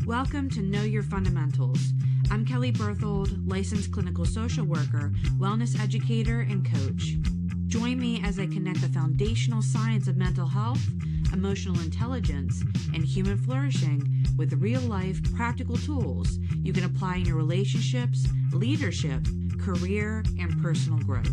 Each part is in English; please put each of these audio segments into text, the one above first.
Welcome to Know Your Fundamentals. I'm Kelly Berthold, licensed clinical social worker, wellness educator, and coach. Join me as I connect the foundational science of mental health, emotional intelligence, and human flourishing with real-life practical tools you can apply in your relationships, leadership, career, and personal growth.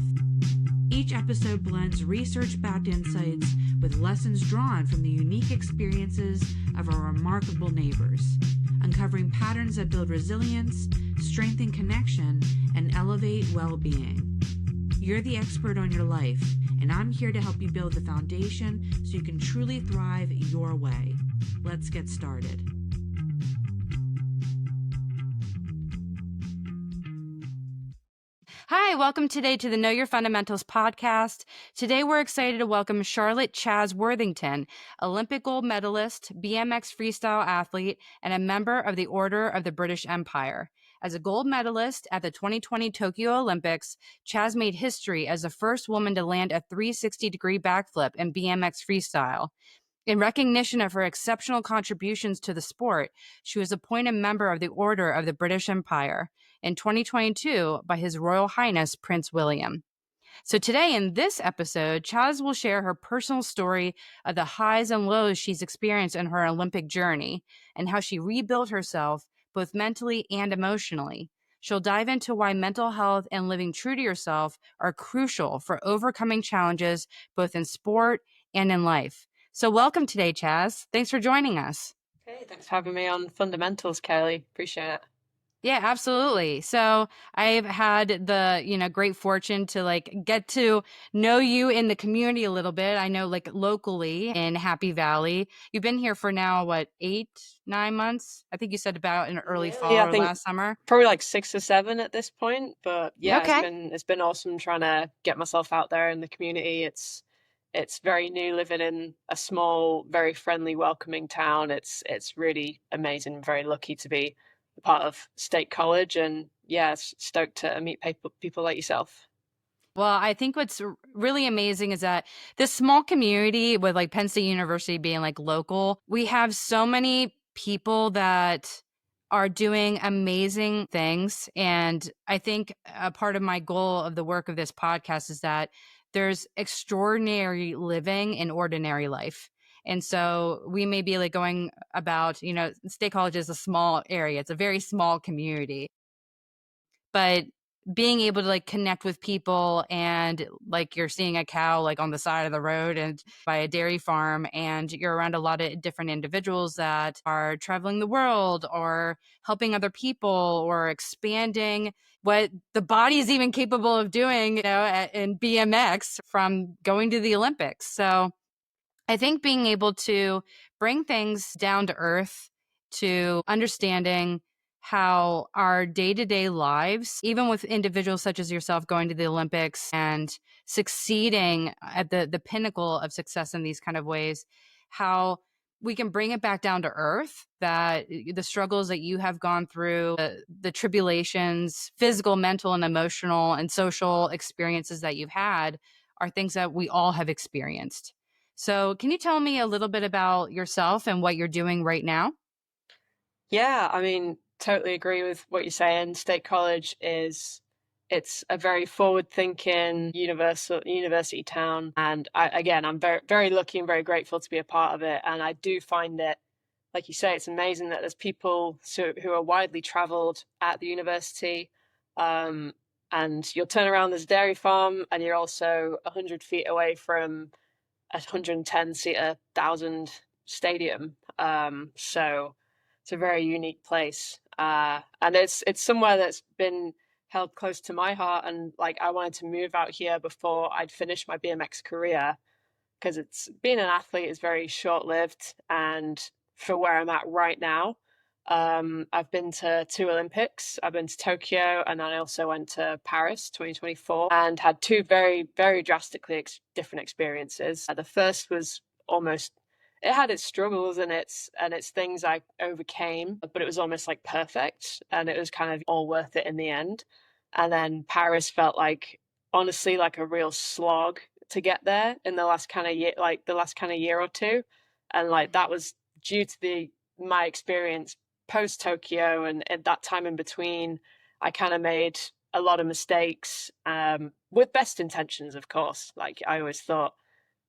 Each episode blends research-backed insights with lessons drawn from the unique experiences of our remarkable neighbors, uncovering patterns that build resilience, strengthen connection, and elevate well-being. You're the expert on your life, and I'm here to help you build the foundation so you can truly thrive your way. Let's get started. Hi, welcome today to the Know Your Fundamentals podcast. Today we're excited to welcome Charlotte Chaz Worthington, Olympic gold medalist, BMX freestyle athlete, and a member of the Order of the British Empire. As a gold medalist at the 2020 Tokyo Olympics, Chaz made history as the first woman to land a 360-degree backflip in BMX freestyle. In recognition of her exceptional contributions to the sport, she was appointed member of the Order of the British Empire in 2022 by His Royal Highness Prince William. So today in this episode, Chaz will share her personal story of the highs and lows she's experienced in her Olympic journey and how she rebuilt herself both mentally and emotionally. She'll dive into why mental health and living true to yourself are crucial for overcoming challenges both in sport and in life. So welcome today, Chaz. Thanks for joining us. Hey, thanks for having me on Fundamentals, Kelly. Appreciate it. Yeah, absolutely. So I've had the, great fortune to get to know you in the community a little bit. I know locally in Happy Valley. You've been here for now, 8, 9 months? I think you said about in early fall or last summer. Probably 6 or 7 at this point. But yeah, okay. It's been awesome trying to get myself out there in the community. It's very new living in a small, very friendly, welcoming town. It's really amazing. I'm very lucky to be a part of State College, and yeah, stoked to meet people like yourself. Well, I think what's really amazing is that this small community with Penn State University being local, we have so many people that are doing amazing things. And I think a part of my goal of the work of this podcast is that there's extraordinary living in ordinary life. And so we may be going about, State College is a small area. It's a very small community. But being able to connect with people and you're seeing a cow on the side of the road and by a dairy farm, and you're around a lot of different individuals that are traveling the world or helping other people or expanding what the body is even capable of doing, in BMX from going to the Olympics. So I think being able to bring things down to earth to understanding how our day-to-day lives, even with individuals such as yourself going to the Olympics and succeeding at the pinnacle of success in these kind of ways, how we can bring it back down to earth, that the struggles that you have gone through, the tribulations, physical, mental, and emotional and social experiences that you've had are things that we all have experienced. So can you tell me a little bit about yourself and what you're doing right now? Yeah, totally agree with what you're saying. State College it's a very forward-thinking university town, and I'm very, very lucky and very grateful to be a part of it. And I do find it, like you say, it's amazing that there's people who are widely traveled at the university. And you'll turn around, there's a dairy farm, and you're also 100 feet away from a 110-seater, 1,000 stadium. So it's a very unique place, and it's somewhere that's been held close to my heart. And I wanted to move out here before I'd finished my BMX career, because being an athlete is very short-lived. And for where I'm at right now, I've been to 2 Olympics. I've been to Tokyo, and then I also went to Paris 2024 and had 2 very, very drastically different experiences. The first was it had its struggles and its things I overcame, but it was almost perfect, and it was kind of all worth it in the end. And then Paris felt honestly a real slog to get there in the last kind of year, or two. And that was due to my experience post Tokyo and at that time in between, I kind of made a lot of mistakes, with best intentions, of course. Like I always thought,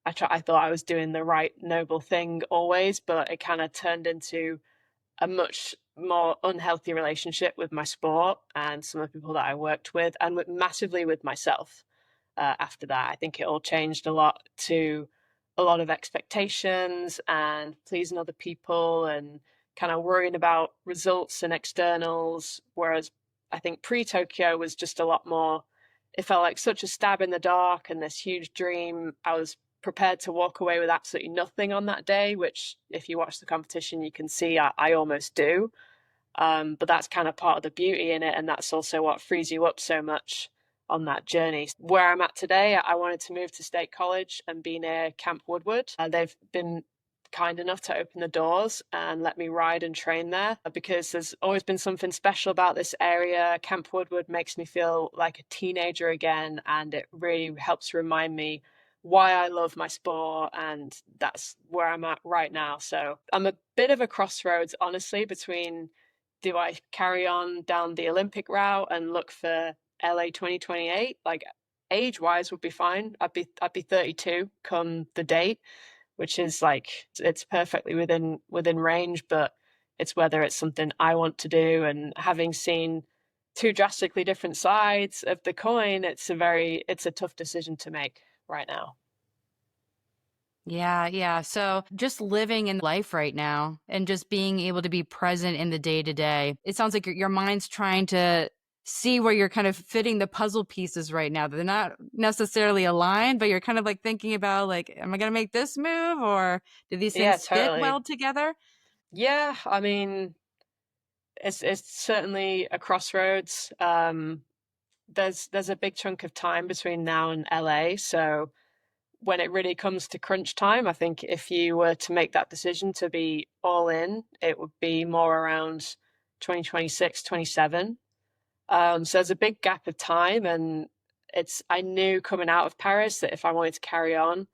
I thought I was doing the right noble thing always, but it kind of turned into a much more unhealthy relationship with my sport and some of the people that I worked with, and massively with myself. After that, I think it all changed a lot to a lot of expectations and pleasing other people and kind of worrying about results and externals. Whereas I think pre Tokyo was just a lot more, it felt like such a stab in the dark and this huge dream. I was prepared to walk away with absolutely nothing on that day, which, if you watch the competition, you can see I almost do. But that's kind of part of the beauty in it. And that's also what frees you up so much on that journey. Where I'm at today, I wanted to move to State College and be near Camp Woodward. They've been kind enough to open the doors and let me ride and train there because there's always been something special about this area. Camp Woodward makes me feel like a teenager again, and it really helps remind me why I love my sport, and that's where I'm at right now. So I'm a bit of a crossroads, honestly, between do I carry on down the Olympic route and look for LA 2028? Like age wise would be fine. I'd be 32 come the date, which is like it's perfectly within range, but it's whether it's something I want to do. And having seen two drastically different sides of the coin, it's a tough decision to make right now. Yeah, yeah. So just living in life right now and just being able to be present in the day to day. It sounds like your mind's trying to see where you're kind of fitting the puzzle pieces right now. They're not necessarily aligned, but you're kind of like thinking about like, am I going to make this move or do these Yeah, things fit totally. well together? Yeah, I mean, it's certainly a crossroads. There's a big chunk of time between now and LA, so when it really comes to crunch time, I think if you were to make that decision to be all in, it would be more around 2026, 27. So there's a big gap of time, and I knew coming out of Paris that if I wanted to carry on,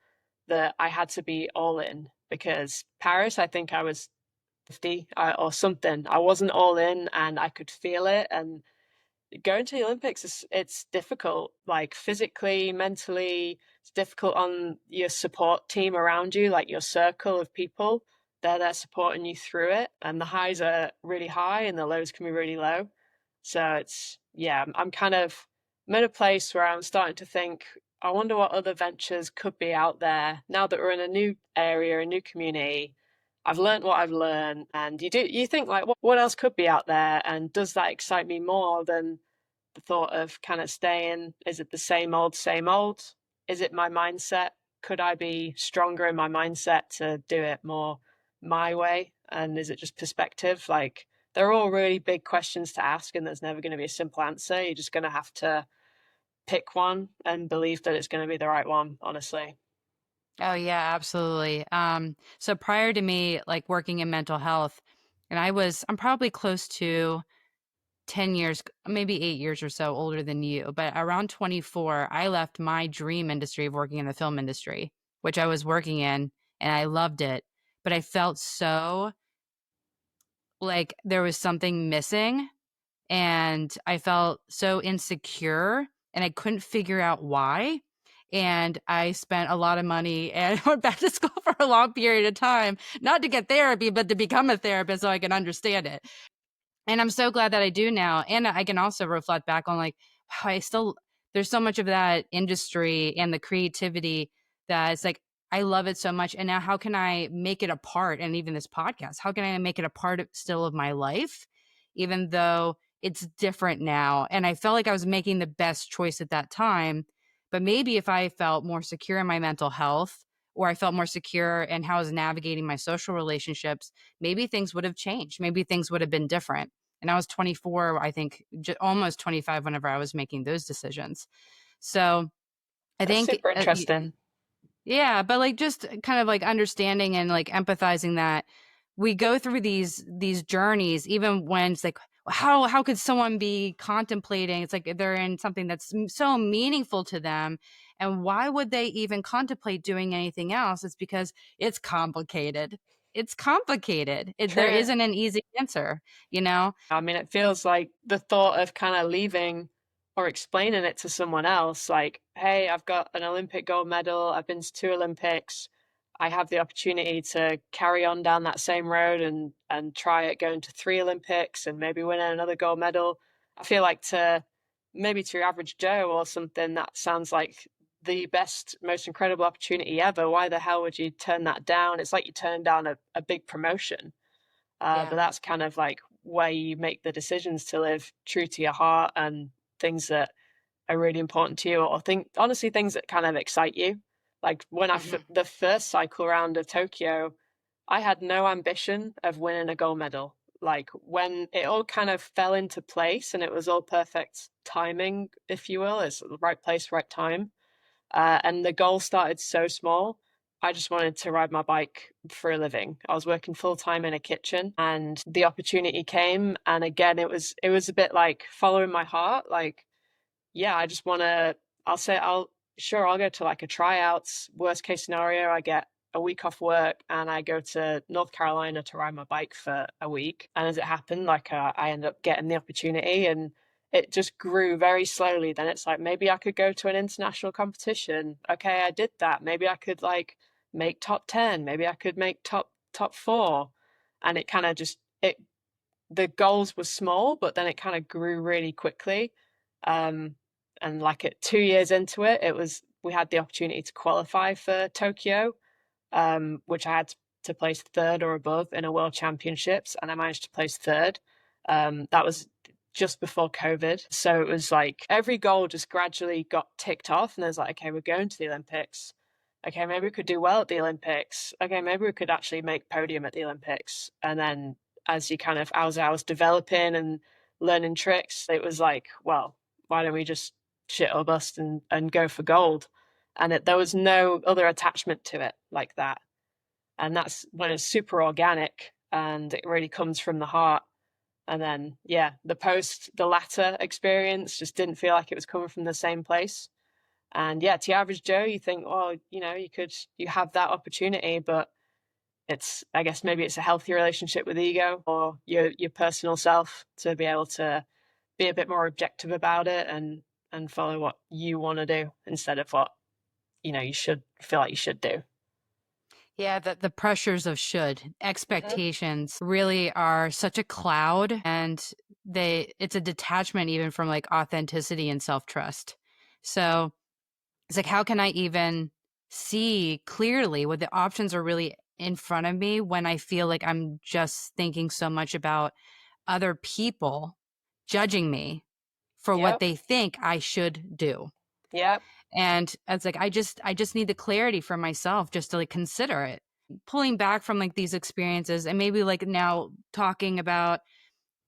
that I had to be all in because Paris, I think I was 50 or something. I wasn't all in, and I could feel it. And going to the Olympics is it's difficult, like physically, mentally. It's difficult on your support team around you, like your circle of people. They're there supporting you through it, and the highs are really high, and the lows can be really low. So it's yeah, I'm kind of I'm in a place where I'm starting to think. I wonder what other ventures could be out there now that we're in a new area, a new community. I've learned what I've learned, and you think like what else could be out there, and does that excite me more than the thought of kind of staying? Is it the same old, same old? Is it my mindset? Could I be stronger in my mindset to do it more my way? And is it just perspective? Like they're all really big questions to ask, and there's never going to be a simple answer. You're just going to have to pick one and believe that it's going to be the right one, honestly. Oh yeah, absolutely. So prior to me like working in mental health, and I'm probably close to 10 years, maybe 8 years or so older than you, but around 24, I left my dream industry of working in the film industry, which I was working in, and I loved it. But I felt so like there was something missing, and I felt so insecure, and I couldn't figure out why. And I spent a lot of money and went back to school for a long period of time, not to get therapy, but to become a therapist so I can understand it. And I'm so glad that I do now. And I can also reflect back on like, wow, there's so much of that industry and the creativity that it's like, I love it so much. And now how can I make it a part? And even this podcast, how can I make it a part of still of my life, even though it's different now? And I felt like I was making the best choice at that time. But maybe if I felt more secure in my mental health, or I felt more secure in how I was navigating my social relationships, maybe things would have changed. Maybe things would have been different. And I was 24, I think almost 25 whenever I was making those decisions. So I That's think, super interesting. yeah, but like just kind of like understanding and like empathizing that we go through these journeys, even when it's like, how could someone be contemplating? It's like they're in something that's so meaningful to them. And why would they even contemplate doing anything else? It's because it's complicated. it's complicated. There isn't an easy answer, you know? I mean, it feels like the thought of kind of leaving or explaining it to someone else, like, hey, I've got an Olympic gold medal, I've been to 2 Olympics, I have the opportunity to carry on down that same road and try it going to 3 Olympics and maybe win another gold medal. I feel like to your average Joe or something, that sounds like the best, most incredible opportunity ever. Why the hell would you turn that down? It's like you turn down a big promotion. But Yeah. that's kind of like where you make the decisions to live true to your heart and things that are really important to you, or think honestly things that kind of excite you. Like when Mhm. the first cycle round of Tokyo, I had no ambition of winning a gold medal. Like when it all kind of fell into place and it was all perfect timing, if you will, it's the right place, right time. And the goal started so small. I just wanted to ride my bike for a living. I was working full time in a kitchen and the opportunity came. And again, it was a bit like following my heart. Like, yeah, I just want to, I'll go to like a tryouts. Worst case scenario, I get a week off work and I go to North Carolina to ride my bike for a week. And as it happened, like I ended up getting the opportunity and it just grew very slowly. Then it's like, maybe I could go to an international competition. Okay, I did that. Maybe I could like make top 10. Maybe I could make top four. And it kind of just, the goals were small, but then it kind of grew really quickly. Um, and like at 2 years into it, we had the opportunity to qualify for Tokyo, which I had to place third or above in a world championships, and I managed to place third. That was just before COVID. So it was like every goal just gradually got ticked off, and there's like, okay, we're going to the Olympics. Okay, maybe we could do well at the Olympics. Okay, maybe we could actually make podium at the Olympics. And then as you kind of, as I was developing and learning tricks, it was like, well, why don't we just shit or bust and go for gold? And there was no other attachment to it like that. And that's when it's super organic and it really comes from the heart. And then, yeah, the latter experience just didn't feel like it was coming from the same place. And yeah, to your average Joe, you think, oh, you have that opportunity, but I guess maybe it's a healthy relationship with ego or your personal self to be able to be a bit more objective about it and follow what you want to do instead of what, you should feel like you should do. Yeah, the pressures of should, Mhm. expectations really are such a cloud, and it's a detachment even from like authenticity and self-trust. So it's like, how can I even see clearly what the options are really in front of me when I feel like I'm just thinking so much about other people judging me for what Yep. they think I should do? Yep. And it's like, I just need the clarity for myself just to like consider it. Pulling back from like these experiences and maybe like now talking about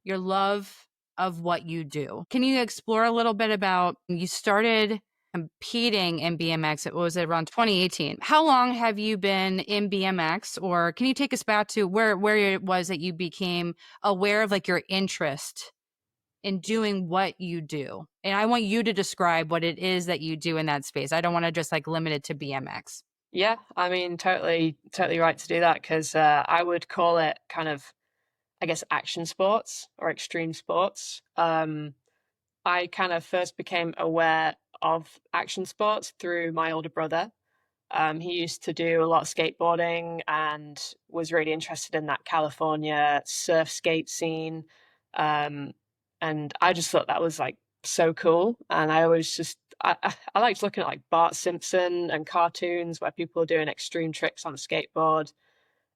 your love of what you do. Can you explore a little bit about you started competing in BMX? It was around 2018. How long have you been in BMX, or can you take us back to where it was that you became aware of like your interest in doing what you do? And I want you to describe what it is that you do in that space. I don't want to just like limit it to BMX. Yeah. I mean, totally, totally right to do that because I would call it kind of, I guess, action sports or extreme sports. I kind of first became aware of action sports through my older brother. He used to do a lot of skateboarding and was really interested in that California surf skate scene. Um, and I just thought that was like so cool. And I always I liked looking at like Bart Simpson and cartoons where people are doing extreme tricks on a skateboard.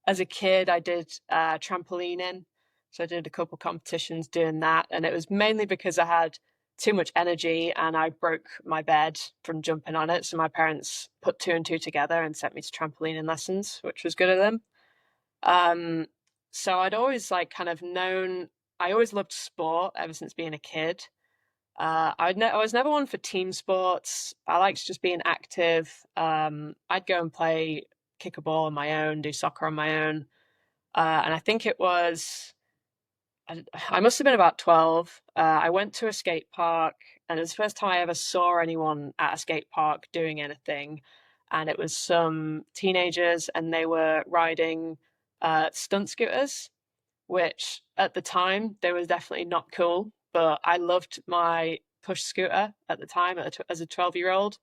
As a kid, I did trampolining. So I did a couple competitions doing that. And it was mainly because I had too much energy and I broke my bed from jumping on it. So my parents put two and two together and sent me to trampolining lessons, which was good of them. Um, so I'd always like kind of known, I always loved sport ever since being a kid. I was never one for team sports. I liked just being active. I'd go and play kick a ball on my own, do soccer on my own. And I think I must have been about 12. I went to a skate park, and it was the first time I ever saw anyone at a skate park doing anything. And it was some teenagers, and they were riding. stunt scooters, which at the time they were definitely not cool, but I loved my push scooter at the time as a 12-year-old.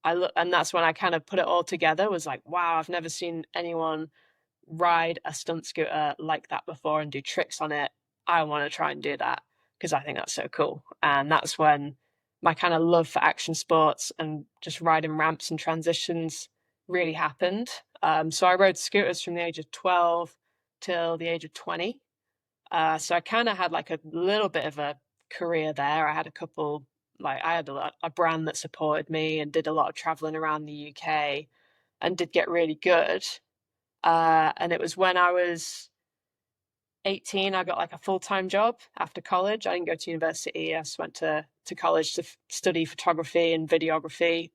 And that's when I kind of put it all together, was like, wow, I've never seen anyone ride a stunt scooter like that before and do tricks on it. I want to try and do that because I think that's so cool. And that's when my kind of love for action sports and just riding ramps and transitions really happened. So I rode scooters from the age of 12 till the age of 20. So I kind of had like a little bit of a career there. I had a couple, like I had a brand that supported me and did a lot of traveling around the UK and did get really good. And it was when I was 18, I got like a full-time job after college. I didn't go to university. I just went to college to study photography and videography.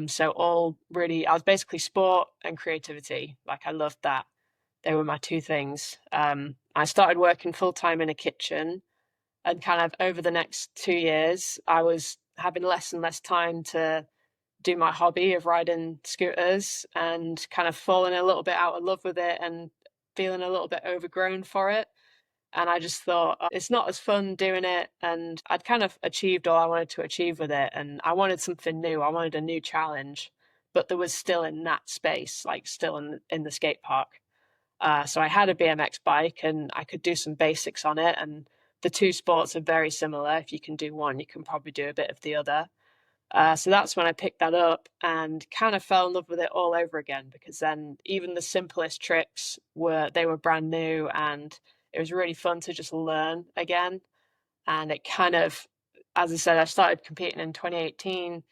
So all really, I was basically sport and creativity. Like I loved that. They were my two things. I started working full-time in a kitchen, and kind of over the next 2 years, I was having less and less time to do my hobby of riding scooters and kind of falling a little bit out of love with it and feeling a little bit overgrown for it. And I just thought it's not as fun doing it. And I'd kind of achieved all I wanted to achieve with it. And I wanted something new. I wanted a new challenge, but there was still in that space, like still in the skate park. So I had a BMX bike and I could do some basics on it. And the two sports are very similar. If you can do one, you can probably do a bit of the other. So that's when I picked that up and kind of fell in love with it all over again, because then even the simplest tricks were brand new, and it was really fun to just learn again. And it kind of, as I said, I started competing in 2018.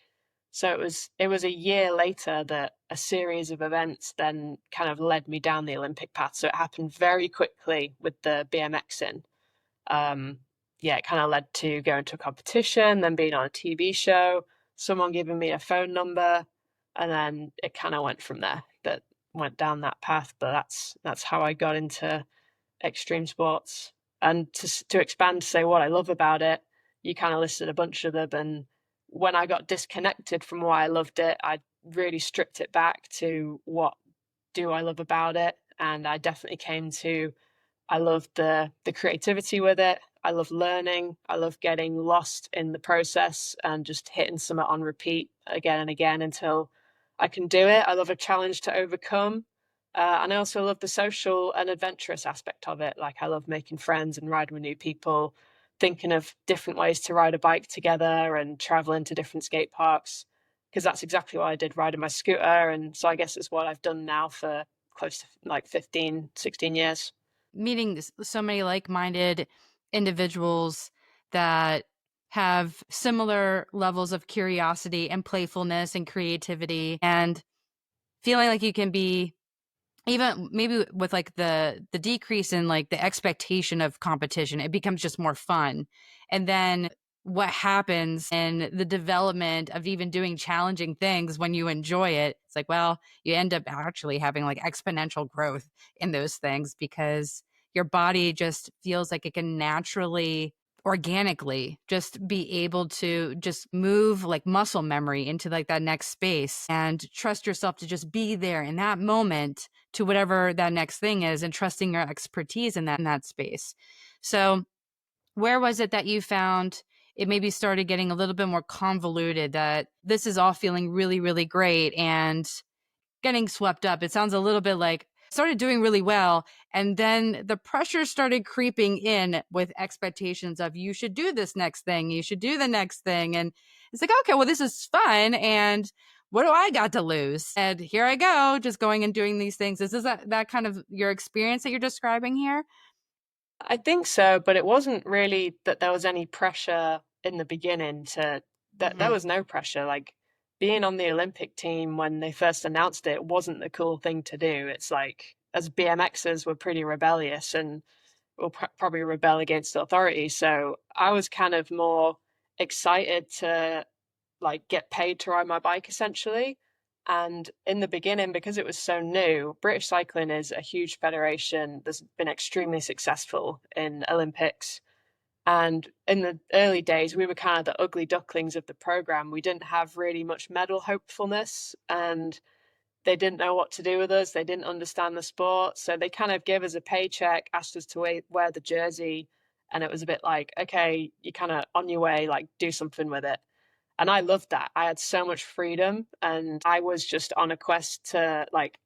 So it was a year later that a series of events then kind of led me down the Olympic path. So it happened very quickly with the BMXing. Um, yeah, it kind of led to going to a competition, then being on a TV show, someone giving me a phone number, and then it kind of went from there. That went down that path, but that's how I got into extreme sports. And to expand to say what I love about it, you kind of listed a bunch of them. And when I got disconnected from why I loved it, I really stripped it back to what do I love about it, and I definitely came to I love the creativity with it. I love learning. I love getting lost in the process and just hitting something on repeat again and again until I can do it. I love a challenge to overcome. And I also love the social and adventurous aspect of it. Like I love making friends and riding with new people, thinking of different ways to ride a bike together and traveling to different skate parks. Because that's exactly what I did, riding my scooter. And so I guess it's what I've done now for close to like 15, 16 years. Meeting so many like-minded individuals that have similar levels of curiosity and playfulness and creativity, and feeling like you can be, even maybe with like the decrease in like the expectation of competition, it becomes just more fun. And then what happens in the development of even doing challenging things when you enjoy it, it's like, well, you end up actually having like exponential growth in those things, because your body just feels like it can naturally, organically just be able to just move like muscle memory into like that next space and trust yourself to just be there in that moment to whatever that next thing is, and trusting your expertise in that space. So where was it that you found it maybe started getting a little bit more convoluted, that this is all feeling really, really great and getting swept up? It sounds a little bit like started doing really well, and then the pressure started creeping in with expectations of you should do this next thing, you should do the next thing, and it's like, okay, well, this is fun, and what do I got to lose? And here I go, just going and doing these things. Is that kind of your experience that you're describing here? I think so, but it wasn't really that there was any pressure in the beginning to that there Mm-hmm. was no pressure. Like being on the Olympic team when they first announced it wasn't the cool thing to do. It's like as BMXers we're pretty rebellious and will probably rebel against the authorities. So I was kind of more excited to like get paid to ride my bike essentially. And in the beginning, because it was so new, British cycling is a huge federation that's been extremely successful in Olympics. And in the early days, we were kind of the ugly ducklings of the program. We didn't have really much medal hopefulness. And they didn't know what to do with us. They didn't understand the sport. So they kind of gave us a paycheck, asked us to wear the jersey. And it was a bit like, okay, you're kind of on your way, like do something with it. And I loved that. I had so much freedom and I was just on a quest to like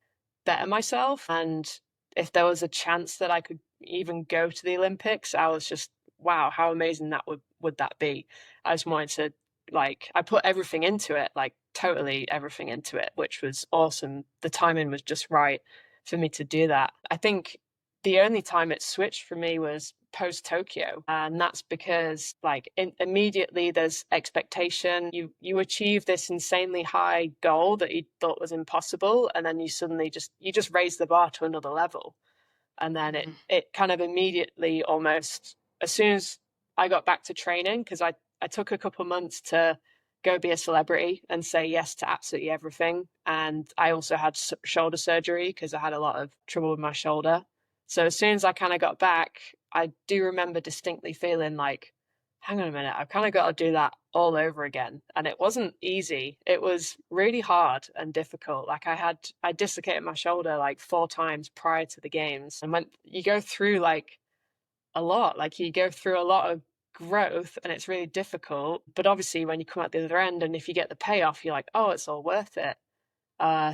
better myself. And if there was a chance that I could even go to the Olympics, I was just, wow, how amazing that would that be? I just wanted to like I put everything into it, like totally everything into it, which was awesome. The timing was just right for me to do that. I think the only time it switched for me was post Tokyo, and that's because like immediately there's expectation. You achieve this insanely high goal that you thought was impossible, and then you suddenly just raise the bar to another level, and then it kind of immediately, almost as soon as I got back to training, because I took a couple months to go be a celebrity and say yes to absolutely everything. And I also had shoulder surgery because I had a lot of trouble with my shoulder. So as soon as I kind of got back, I do remember distinctly feeling like, hang on a minute, I've kind of got to do that all over again. And it wasn't easy. It was really hard and difficult. Like I dislocated my shoulder like 4 times prior to the games. And when you go through like a lot, like you go through a lot of growth and it's really difficult. But obviously when you come out the other end and if you get the payoff, you're like, oh, it's all worth it.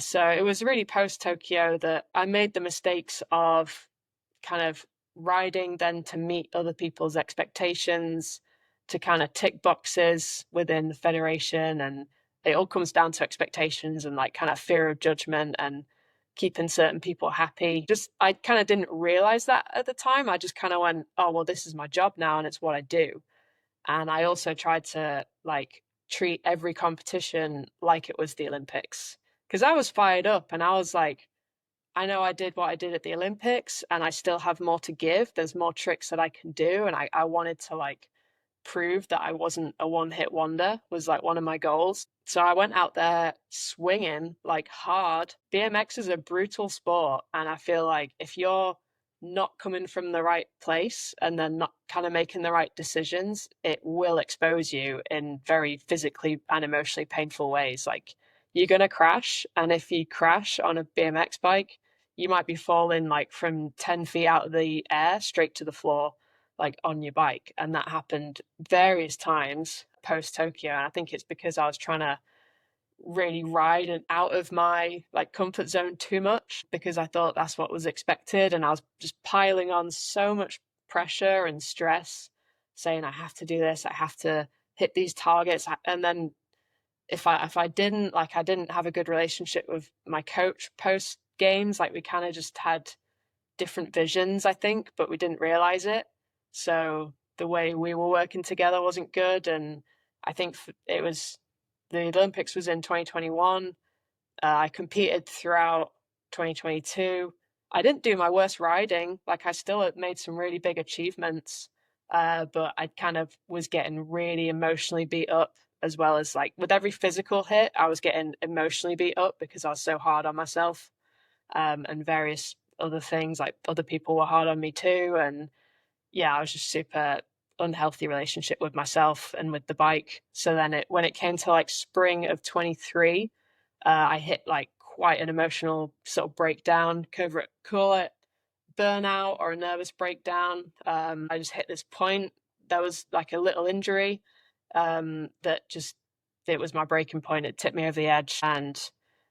So it was really post Tokyo that I made the mistakes of kind of riding then to meet other people's expectations, to kind of tick boxes within the federation. And it all comes down to expectations and like kind of fear of judgment and keeping certain people happy. Just, I kind of didn't realize that at the time. I just kind of went, oh, well, this is my job now and it's what I do. And I also tried to like treat every competition like it was the Olympics because I was fired up and I was like, I know I did what I did at the Olympics and I still have more to give. There's more tricks that I can do. And I wanted to like prove that I wasn't a one hit wonder, was like one of my goals. So I went out there swinging like hard. BMX is a brutal sport. And I feel like if you're not coming from the right place and then not kind of making the right decisions, it will expose you in very physically and emotionally painful ways. Like you're going to crash. And if you crash on a BMX bike, you might be falling like from 10 feet out of the air straight to the floor, like on your bike. And that happened various times post Tokyo. And I think it's because I was trying to really ride and out of my like comfort zone too much because I thought that's what was expected. And I was just piling on so much pressure and stress, saying I have to do this, I have to hit these targets. And then if I didn't, like I didn't have a good relationship with my coach post games, like we kind of just had different visions, I think, but we didn't realize it. So the way we were working together wasn't good. And I think it was the Olympics was in 2021. I competed throughout 2022. I didn't do my worst riding. Like I still made some really big achievements, but I kind of was getting really emotionally beat up as well as like with every physical hit, I was getting emotionally beat up because I was so hard on myself, and various other things like other people were hard on me too. And yeah, I was just super unhealthy relationship with myself and with the bike. So then when it came to like spring of 23, I hit like quite an emotional sort of breakdown, call it burnout or a nervous breakdown. I just hit this point. There was like a little injury that just, it was my breaking point. It tipped me over the edge and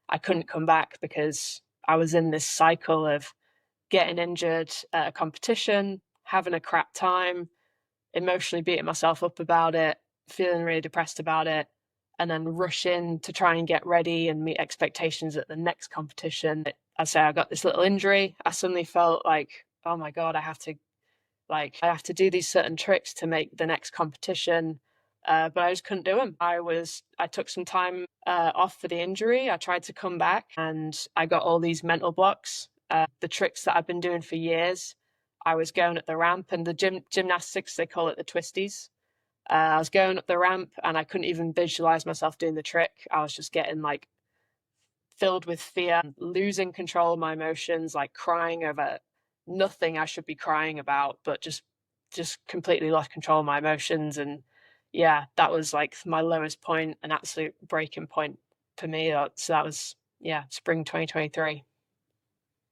I couldn't come back because I was in this cycle of getting injured at a competition, having a crap time, emotionally beating myself up about it, feeling really depressed about it, and then rush in to try and get ready and meet expectations at the next competition. I say I got this little injury. I suddenly felt like, oh my God, I have to do these certain tricks to make the next competition. But I just couldn't do them. I took some time off for the injury. I tried to come back and I got all these mental blocks. The tricks that I've been doing for years, I was going up the ramp and the gymnastics, they call it the twisties. I was going up the ramp and I couldn't even visualize myself doing the trick. I was just getting like filled with fear, losing control of my emotions, like crying over nothing I should be crying about, but just completely lost control of my emotions. And yeah, that was like my lowest point, an absolute breaking point for me. So that was, spring 2023.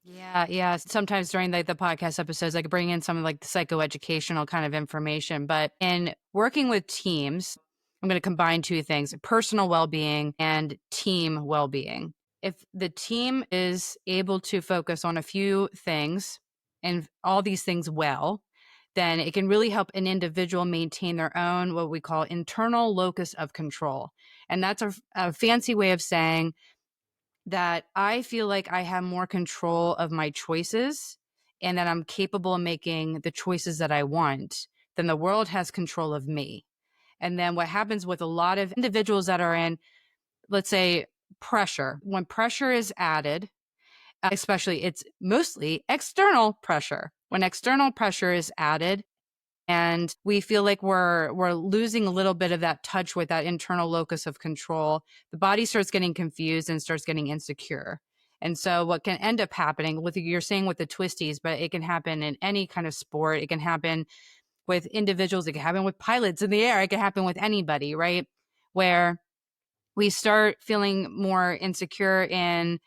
Yeah, yeah. Sometimes during the podcast episodes, I could bring in some of like the psychoeducational kind of information. But in working with teams, I'm going to combine two things: personal well-being and team well-being. If the team is able to focus on a few things and all these things well, then it can really help an individual maintain their own, what we call internal locus of control. And that's a fancy way of saying that I feel like I have more control of my choices and that I'm capable of making the choices that I want, then the world has control of me. And then what happens with a lot of individuals that are in, let's say, pressure, when pressure is added, especially it's mostly external pressure. When external pressure is added, and we feel like we're losing a little bit of that touch with that internal locus of control, the body starts getting confused and starts getting insecure. And so what can end up happening with, you're saying with the twisties, but it can happen in any kind of sport. It can happen with individuals, it can happen with pilots in the air, it can happen with anybody, right? Where we start feeling more insecure in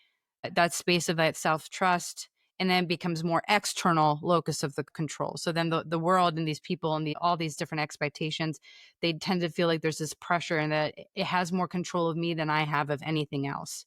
that space of that self-trust, and then becomes more external locus of the control. So then the world and these people and all these different expectations, they tend to feel like there's this pressure and that it has more control of me than I have of anything else.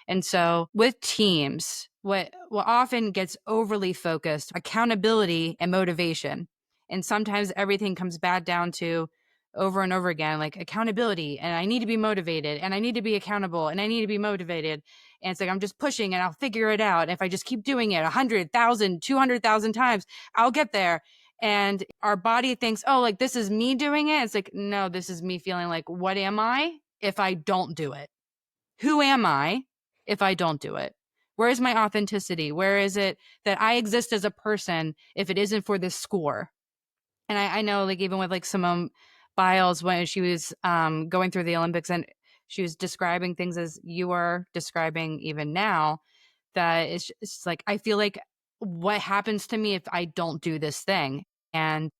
And so with teams, what often gets overly focused, accountability and motivation. And sometimes everything comes back down to over and over again, like accountability, and I need to be motivated, and I need to be accountable, and I need to be motivated. And it's like, I'm just pushing and I'll figure it out. If I just keep doing it 100,000, 200,000 times, I'll get there. And our body thinks, oh, like this is me doing it. It's like, no, this is me feeling like, what am I if I don't do it? Who am I if I don't do it? Where is my authenticity? Where is it that I exist as a person if it isn't for this score? And I know, like, even with like Simone Biles, when she was going through the Olympics and she was describing things as you are describing even now, that it's like, I feel like what happens to me if I don't do this thing? And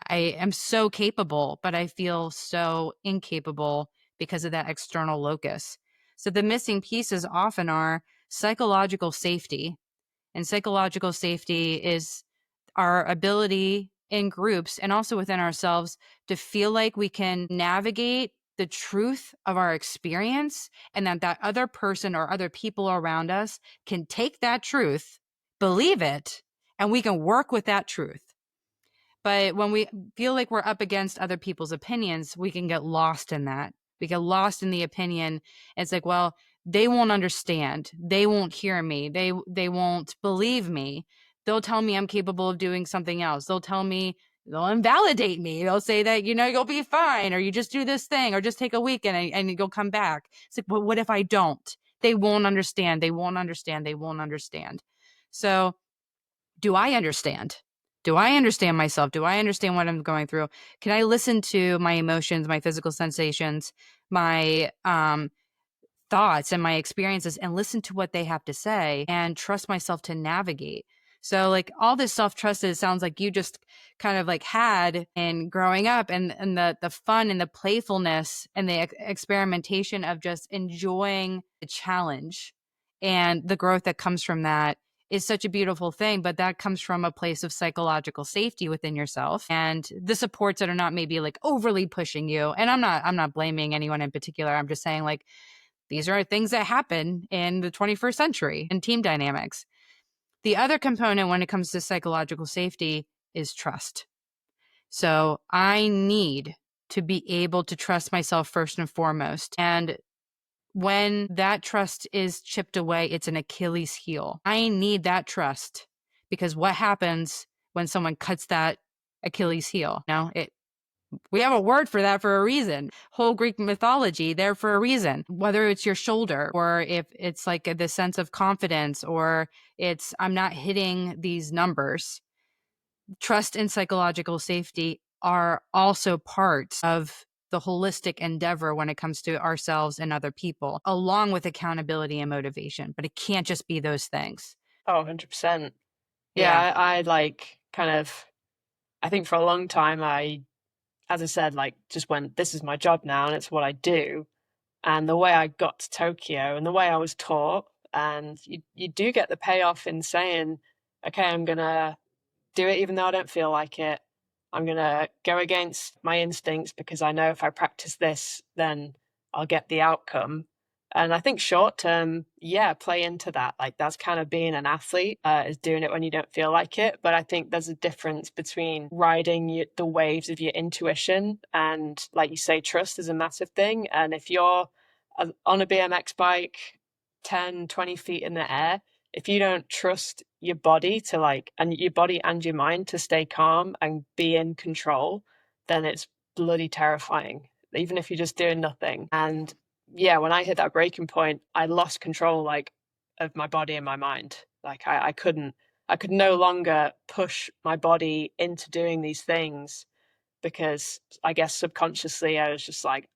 I am so capable, but I feel so incapable because of that external locus. So the missing pieces often are psychological safety. And psychological safety is our ability in groups and also within ourselves to feel like we can navigate the truth of our experience, and that other person or other people around us can take that truth, believe it, and we can work with that truth. But when we feel like we're up against other people's opinions, we can get lost in that. We get lost in the opinion. It's like, well, they won't understand. They won't hear me. They won't believe me. They'll tell me I'm capable of doing something else. They'll invalidate me. They'll say that, you'll be fine, or you just do this thing, or just take a weekend and you'll come back. It's like, well, what if I don't? They won't understand. They won't understand. They won't understand. So do I understand? Do I understand myself? Do I understand what I'm going through? Can I listen to my emotions, my physical sensations, my thoughts and my experiences, and listen to what they have to say and trust myself to navigate? So like all this self-trust, it sounds like you just kind of like had in growing up, and the fun and the playfulness and the experimentation of just enjoying the challenge and the growth that comes from that is such a beautiful thing. But that comes from a place of psychological safety within yourself and the supports that are not maybe like overly pushing you. And I'm not blaming anyone in particular. I'm just saying, like, these are things that happen in the 21st century in team dynamics. The other component when it comes to psychological safety is trust. So I need to be able to trust myself first and foremost. And when that trust is chipped away, it's an Achilles heel. I need that trust, because what happens when someone cuts that Achilles heel? We have a word for that for a reason. Whole Greek mythology there for a reason. Whether it's your shoulder, or if it's like the sense of confidence, or it's I'm not hitting these numbers. Trust and psychological safety are also parts of the holistic endeavor when it comes to ourselves and other people, along with accountability and motivation. But it can't just be those things. Oh, 100%. Yeah, Yeah. I like kind of, I think for a long time, as I said, like just went, this is my job now and it's what I do. And the way I got to Tokyo and the way I was taught, and you do get the payoff in saying, okay, I'm going to do it even though I don't feel like it. I'm going to go against my instincts because I know if I practice this, then I'll get the outcome. And I think short term, yeah, play into that. Like that's kind of being an athlete, is doing it when you don't feel like it. But I think there's a difference between riding the waves of your intuition and, like you say, trust is a massive thing. And if you're on a BMX bike 10, 20 feet in the air, if you don't trust your body to like, and your body and your mind to stay calm and be in control, then it's bloody terrifying, even if you're just doing nothing. And yeah, when I hit that breaking point, I lost control like of my body and my mind. Like I could no longer push my body into doing these things because I guess subconsciously I was just like,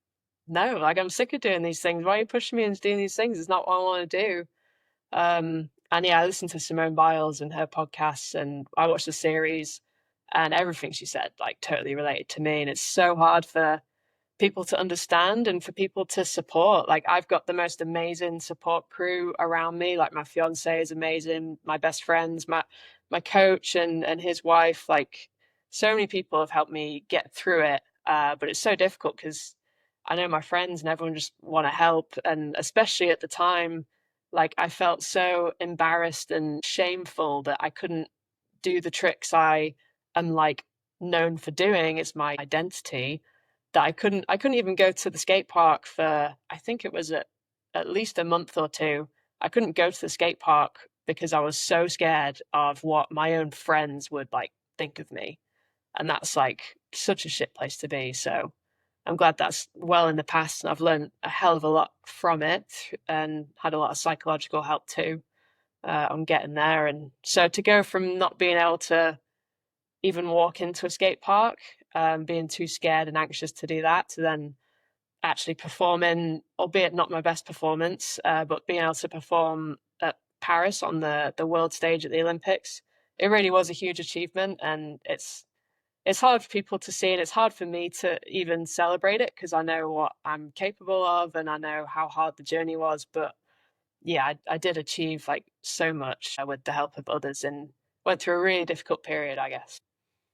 no, like I'm sick of doing these things. Why are you pushing me into doing these things? It's not what I want to do. And yeah, I listened to Simone Biles and her podcasts, and I watched the series, and everything she said like totally related to me. And it's so hard for people to understand and for people to support. Like I've got the most amazing support crew around me. Like my fiance is amazing, my best friends, my coach and his wife. Like so many people have helped me get through it. But it's so difficult because I know my friends and everyone just want to help. And especially at the time, like I felt so embarrassed and shameful that I couldn't do the tricks I am like known for doing. It's my identity that I couldn't even go to the skate park for, I think it was at least a month or two. I couldn't go to the skate park because I was so scared of what my own friends would like think of me. And that's like such a shit place to be. So I'm glad that's well in the past, and I've learned a hell of a lot from it and had a lot of psychological help too, on getting there. And so to go from not being able to even walk into a skate park, being too scared and anxious to do that, to then actually performing, albeit not my best performance, but being able to perform at Paris on the world stage at the Olympics, it really was a huge achievement. And it's hard for people to see, and it's hard for me to even celebrate it because I know what I'm capable of and I know how hard the journey was. But yeah, I did achieve like so much with the help of others and went through a really difficult period, I guess.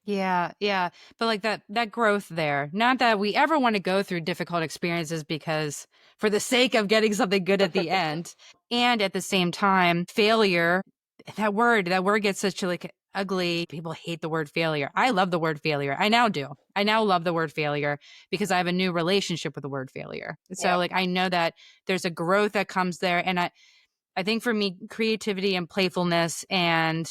Yeah, yeah. But like that growth there. Not that we ever want to go through difficult experiences because for the sake of getting something good at the end. And at the same time, failure, that word gets such a like ugly. People hate the word failure. I love the word failure. I now do. I now love the word failure because I have a new relationship with the word failure. So Yeah. like I know that there's a growth that comes there. And I think for me, creativity and playfulness and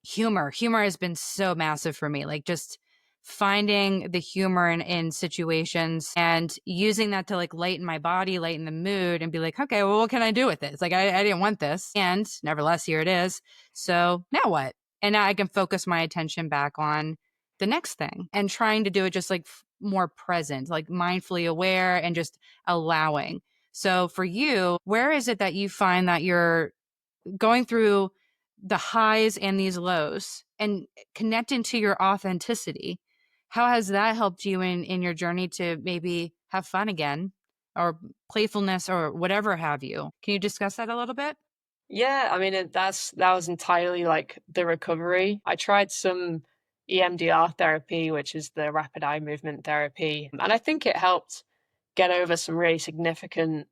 humor has been so massive for me, like just finding the humor in situations and using that to like lighten my body, lighten the mood, and be like, okay, well, what can I do with this? Like I didn't want this, and nevertheless here it is. So now what? And now I can focus my attention back on the next thing and trying to do it just like more present, like mindfully aware and just allowing. So for you, where is it that you find that you're going through the highs and these lows and connecting to your authenticity? How has that helped you in your journey to maybe have fun again or playfulness or whatever have you? Can you discuss that a little bit? Yeah, I mean that was entirely like the recovery. I tried some EMDR therapy, which is the rapid eye movement therapy, and I think it helped get over some really significant,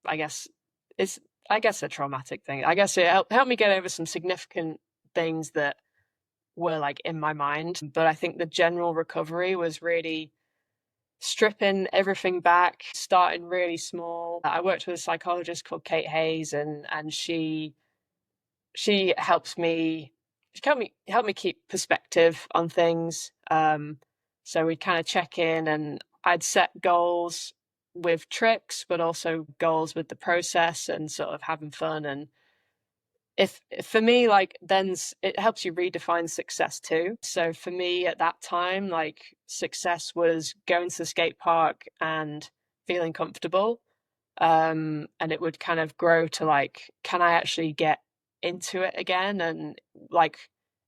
I guess it's I guess a traumatic thing. I guess it helped me get over some significant things that were like in my mind. But I think the general recovery was really stripping everything back, starting really small. I worked with a psychologist called Kate Hayes, and she helps me she helped me keep perspective on things. So we'd kind of check in, and I'd set goals with tricks, but also goals with the process and sort of having fun. And if for me, like then it helps you redefine success too. So for me at that time, like success was going to the skate park and feeling comfortable. And it would kind of grow to like, can I actually get into it again? And like,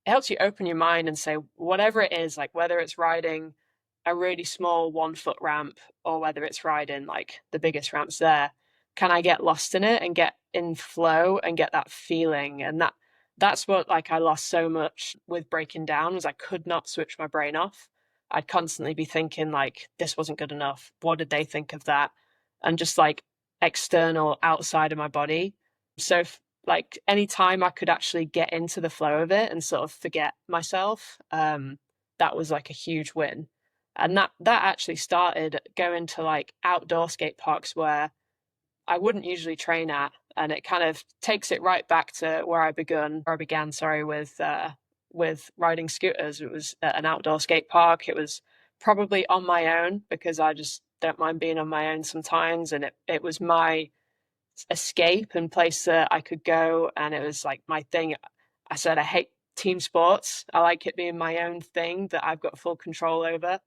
it helps you open your mind and say, whatever it is, like whether it's riding a really small 1 foot ramp, or whether it's riding like the biggest ramps there, can I get lost in it and get in flow and get that feeling? And that's what like I lost so much with breaking down, was I could not switch my brain off. I'd constantly be thinking like, this wasn't good enough. What did they think of that? And just like external outside of my body. So like any time I could actually get into the flow of it and sort of forget myself, that was like a huge win. And that actually started going to like outdoor skate parks where I wouldn't usually train at, and it kind of takes it right back to where I began, sorry, with riding scooters. It was at an outdoor skate park. It was probably on my own because I just don't mind being on my own sometimes, and it was my escape and place that I could go, and it was like my thing. I said I hate team sports. I like it being my own thing that I've got full control over.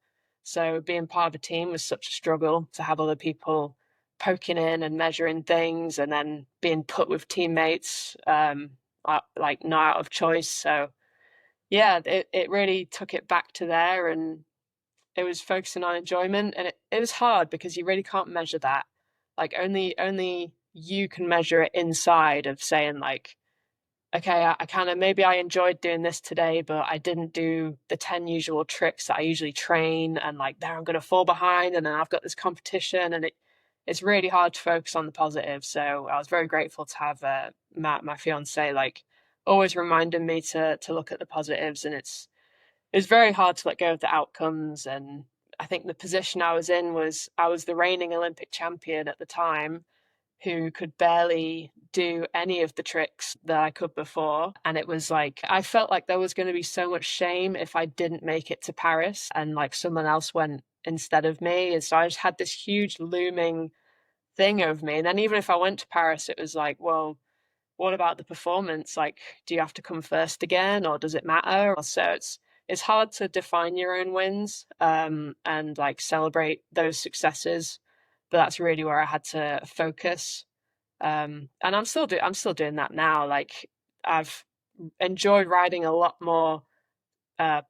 So being part of a team was such a struggle, to have other people poking in and measuring things, and then being put with teammates, like not out of choice. So yeah, it really took it back to there, and it was focusing on enjoyment. And it was hard because you really can't measure that. Like only you can measure it inside, of saying like, okay, I kind of, maybe I enjoyed doing this today, but I didn't do the 10 usual tricks that I usually train. And like, there I'm going to fall behind. And then I've got this competition, and it's really hard to focus on the positive. So I was very grateful to have my fiance, like always reminding me to look at the positives. And it's very hard to let go of the outcomes. And I think the position I was in was, I was the reigning Olympic champion at the time, who could barely do any of the tricks that I could before. And it was like, I felt like there was going to be so much shame if I didn't make it to Paris and like someone else went instead of me. And so I just had this huge looming thing over me. And then even if I went to Paris, it was like, well, what about the performance? Like, do you have to come first again, or does it matter? So it's hard to define your own wins, and like celebrate those successes. But that's really where I had to focus. And I'm still doing that now. Like, I've enjoyed riding a lot more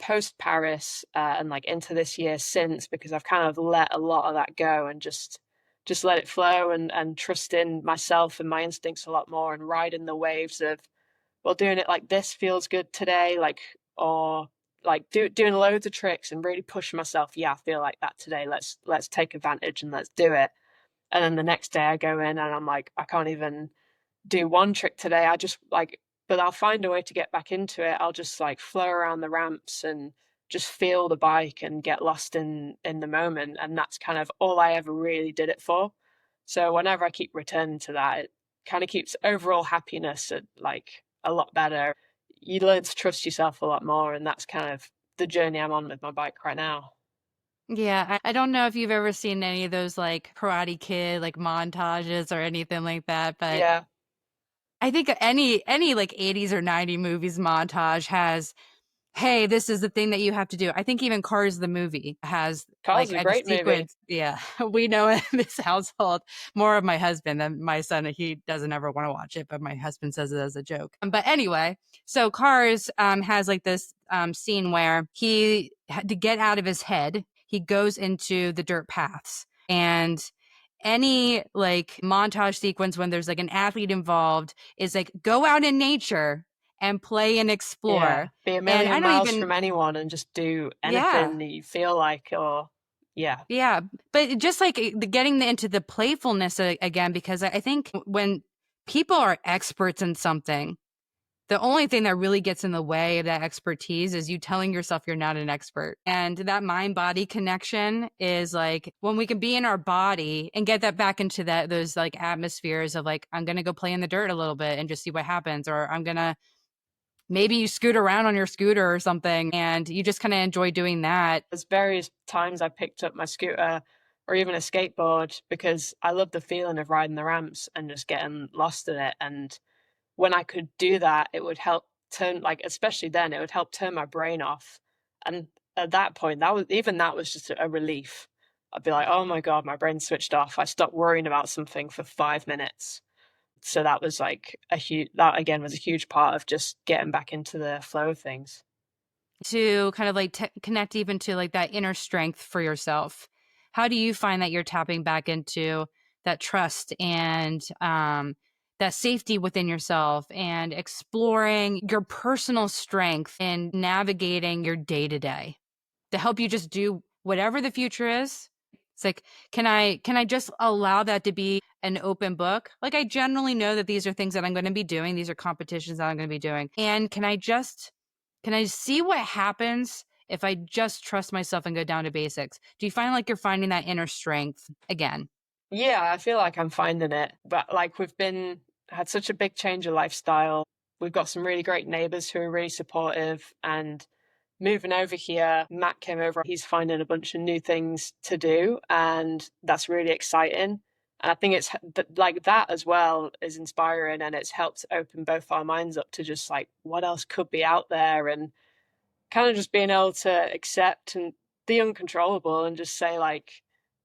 post Paris, and like into this year since, because I've kind of let a lot of that go and just let it flow, and trust in myself and my instincts a lot more, and ride in the waves of, well, doing it like this feels good today, like, or like doing loads of tricks and really pushing myself. Yeah, I feel like that today. Let's take advantage and let's do it. And then the next day I go in and I'm like, I can't even do one trick today. I just like, but I'll find a way to get back into it. I'll just like flow around the ramps and just feel the bike and get lost in the moment. And that's kind of all I ever really did it for. So whenever I keep returning to that, it kind of keeps overall happiness at like a lot better. You learn to trust yourself a lot more, and that's kind of the journey I'm on with my bike right now. Yeah, I don't know if you've ever seen any of those like Karate Kid like montages or anything like that, but Yeah, I think any like 80s or 90 movies montage has, hey, this is the thing that you have to do. I think even Cars the movie has Cars like is a a great movie. sequence. Yeah, we know in this household more of my husband than my son. He doesn't ever want to watch it, but my husband says it as a joke. But anyway, so Cars has like this scene where he had to get out of his head. He goes into the dirt paths, and any like montage sequence when there's like an athlete involved is like, go out in nature and play and Yeah, explore. be a And I million don't miles even, from anyone and just do yeah, anything that you feel like, or yeah. yeah. But just like getting into the playfulness again, because I think when people are experts in something, the only thing that really gets in the way of that expertise is you telling yourself you're not an expert. And that mind body connection is like when we can be in our body and get that back into those like atmospheres of like, I'm going to go play in the dirt a little bit and just see what happens. Or I'm going to, maybe you scoot around on your scooter or something and you just kind of enjoy doing that. There's various times I picked up my scooter or even a skateboard because I love the feeling of riding the ramps and just getting lost in it. And when I could do that, it would help turn, like, especially then, it would help turn my brain off. And at that point, that was just a relief. I'd be like, oh my God, my brain switched off. I stopped worrying about something for 5 minutes. So that was like that again was a huge part of just getting back into the flow of things. to kind of like connect even to like that inner strength for yourself? How do you find that you're tapping back into that trust and that safety within yourself and exploring your personal strength and navigating your day to day to help you just do whatever the future is? It's like, can I just allow that to be an open book? Like, I generally know that these are things that I'm going to be doing. These are competitions that I'm going to be doing. And can I see what happens if I just trust myself and go down to basics? Do you find like you're finding that inner strength again? Yeah, I feel like I'm finding it. But like had such a big change of lifestyle. We've got some really great neighbors who are really supportive, and moving over here, Matt came over. He's finding a bunch of new things to do, and that's really exciting. And I think it's like that as well is inspiring, and it's helped open both our minds up to just like what else could be out there, and kind of just being able to accept and the uncontrollable and just say like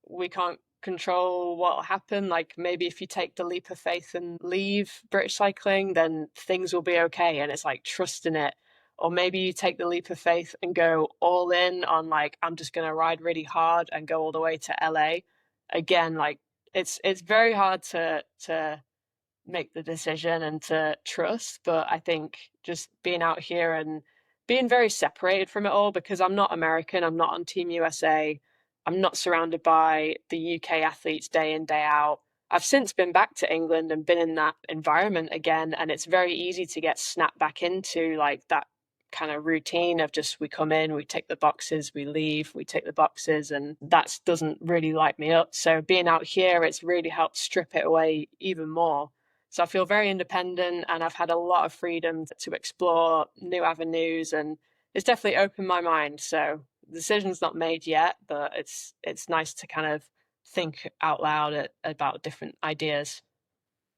we can't control what'll happen. Like maybe if you take the leap of faith and leave British cycling, then things will be okay. And it's like trusting it. Or maybe you take the leap of faith and go all in on like I'm just gonna ride really hard and go all the way to LA. Again, like it's very hard to make the decision and to trust. But I think just being out here and being very separated from it all, because I'm not American, I'm not on Team USA, I'm not surrounded by the UK athletes day in, day out. I've since been back to England and been in that environment again, and it's very easy to get snapped back into like that kind of routine of just we come in, we take the boxes, we leave, we take the boxes, and that doesn't really light me up. So being out here, it's really helped strip it away even more. So I feel very independent, and I've had a lot of freedom to explore new avenues, and it's definitely opened my mind. So the decision's not made yet, but it's nice to kind of think out loud about different ideas.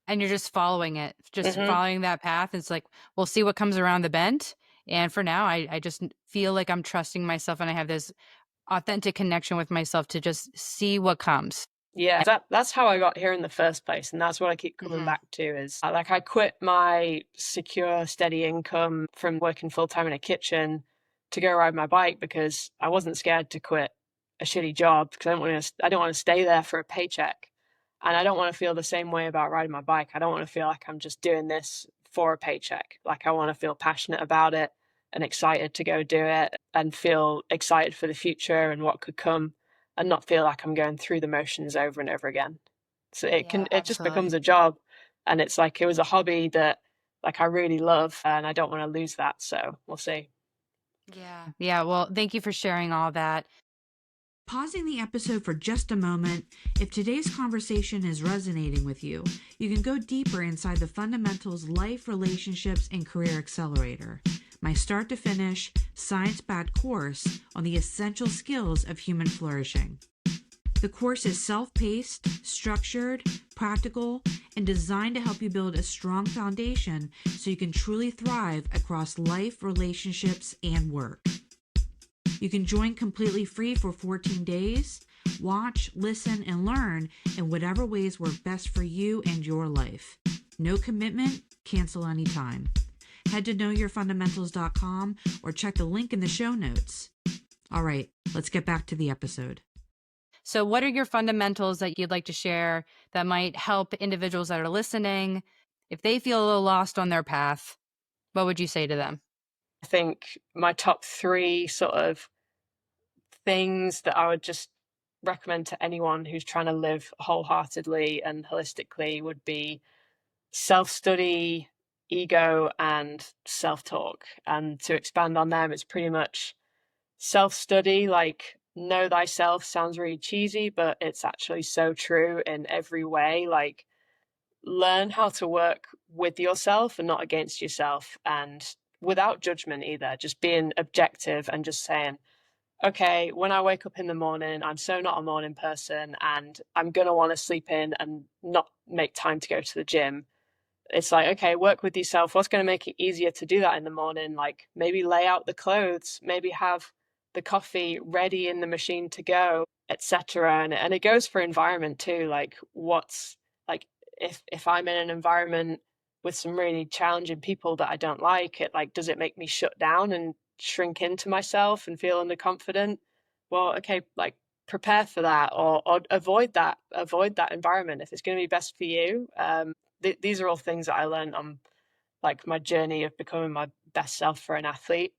And you're just following it, just Hmm. following that path. It's like, we'll see what comes around the bend. And for now, I just feel like I'm trusting myself and I have this authentic connection with myself to just see what comes. Yeah, that's how I got here in the first place, and that's what I keep coming Hmm. back to. Is like I quit my secure, steady income from working full time in a kitchen to go ride my bike because I wasn't scared to quit a shitty job because I don't want to stay there for a paycheck, and I don't want to feel the same way about riding my bike. I don't want to feel like I'm just doing this for a paycheck. Like I want to feel passionate about it and excited to go do it and feel excited for the future and what could come, and not feel like I'm going through the motions over and over again. So Yeah, it just becomes absolutely. a job, and it's like it was a hobby that like I really love, and I don't want to lose that. So we'll see. Yeah. Yeah. Well, thank you for sharing all that. Pausing the episode for just a moment, if today's conversation is resonating with you, you can go deeper inside the Fundamentals Life, Relationships, and Career Accelerator, my start to finish, science backed course on the essential skills of human flourishing. The course is self paced, structured, practical, and designed to help you build a strong foundation so you can truly thrive across life, relationships, and work. You can join completely free for 14 days. Watch, listen, and learn in whatever ways work best for you and your life. No commitment, cancel anytime. Head to knowyourfundamentals.com or check the link in the show notes. All right, let's get back to the episode. So, what are your fundamentals that you'd like to share that might help individuals that are listening? If they feel a little lost on their path, what would you say to them? I think my top three sort of things that I would just recommend to anyone who's trying to live wholeheartedly and holistically would be self study, ego, and self talk. And to expand on them, it's pretty much self study, like know thyself sounds really cheesy, but it's actually so true in every way. Like learn how to work with yourself and not against yourself, and without judgment either, just being objective and just saying, okay, when I wake up in the morning, I'm so not a morning person and I'm going to want to sleep in and not make time to go to the gym. It's like, okay, work with yourself. What's going to make it easier to do that in the morning? Like maybe lay out the clothes, maybe have the coffee ready in the machine to go, etc. And it goes for environment too. Like what's like if I'm in an environment with some really challenging people that I don't like, it like does it make me shut down and shrink into myself and feel underconfident. Well, okay, like prepare for that, or avoid that environment if it's going to be best for you. These are all things that I learned on like my journey of becoming my best self for an athlete.